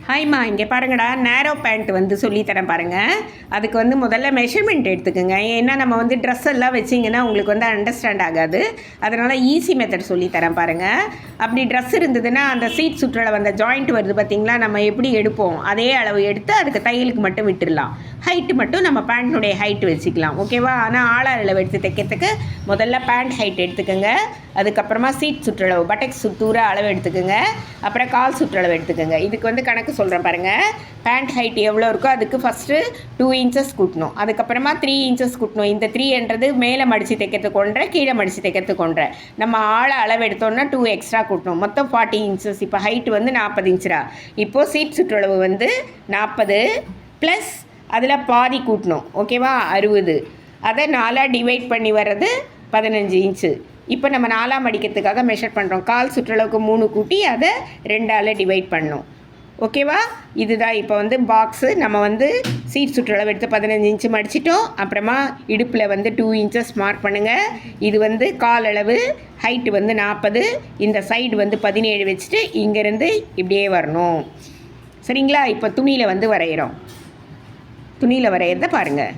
ஹாய்மா, இங்கே பாருங்கடா, நேரோ பேண்ட் வந்து சொல்லித்தரேன் பாருங்கள். அதுக்கு வந்து முதல்ல மெஷர்மெண்ட் எடுத்துக்கோங்க. ஏன்னா நம்ம வந்து ட்ரெஸ் எல்லாம் வச்சிங்கன்னா உங்களுக்கு வந்து அண்டர்ஸ்டாண்ட் ஆகாது. அதனால் ஈஸி மெத்தட் சொல்லித்தரேன் பாருங்கள். அப்படி ட்ரெஸ் இருந்ததுன்னா அந்த சீட் சுற்றளவு அந்த ஜாயிண்ட் வருது பார்த்திங்களா, நம்ம எப்படி எடுப்போம் அதே அளவு எடுத்து அதுக்கு தையலுக்கு மட்டும் விட்டுடலாம். ஹைட்டு மட்டும் நம்ம பேண்ட்னுடைய ஹைட்டு வச்சுக்கலாம், ஓகேவா? ஆனால் ஆழ அளவு எடுத்து தைக்கிறதுக்கு முதல்ல பேண்ட் ஹைட் எடுத்துக்கோங்க. அதுக்கப்புறமா சீட் சுற்றளவு பட்டெக்ஸ் சுத்தூர அளவு எடுத்துக்கோங்க. அப்புறம் கால் சுற்றளவு எடுத்துக்கோங்க. இதுக்கு வந்து கணக்கு சொல்கிறேன் பாருங்கள். பேண்ட் ஹைட் எவ்வளோ இருக்கோ அதுக்கு ஃபஸ்ட்டு 2 இன்ச்சஸ் கூட்டணும். அதுக்கப்புறமா 3 இன்ச்சஸ் கூட்டணும். இந்த 3என்றது மேலே மடித்து தைக்கிறதுக்கு ஒன்றரை, கீழே மடித்து தைக்கிறதுக்கு ஒன்றரை. நம்ம ஆழ அளவு எடுத்தோன்னா 2 எக்ஸ்ட்ரா கூட்டணும். மொத்தம் 40 இன்ச்சஸ். இப்போ ஹைட்டு வந்து 40 இன்ச்சரா. இப்போது சீட் சுற்றளவு வந்து 40 ப்ளஸ் அதில் பாதி கூட்டணும், ஓகேவா? 60. அதை 4 டிவைட் பண்ணி வர்றது 15 இன்ச்சு. இப்போ நம்ம 4 மடிக்கிறதுக்காக மெஷர் பண்ணுறோம். கால் சுற்றளவுக்கு 3 கூட்டி அதை 2ஆல் டிவைட் பண்ணோம், ஓகேவா? இதுதான் இப்போ வந்து பாக்ஸு. நம்ம வந்து சீட் சுற்றளவு எடுத்து 15 இன்ச்சு மடிச்சிட்டோம். அப்புறமா இடுப்பில் வந்து 2 இன்ச்சஸ் மார்க் பண்ணுங்கள். இது வந்து கால் அளவு. ஹைட்டு வந்து 40. இந்த சைடு வந்து 17 வச்சுட்டு இங்கேருந்து இப்படியே வரணும், சரிங்களா? இப்போ துணியில் வந்து வரைகிறோம். துணியில் வரைகிறத பாருங்கள்.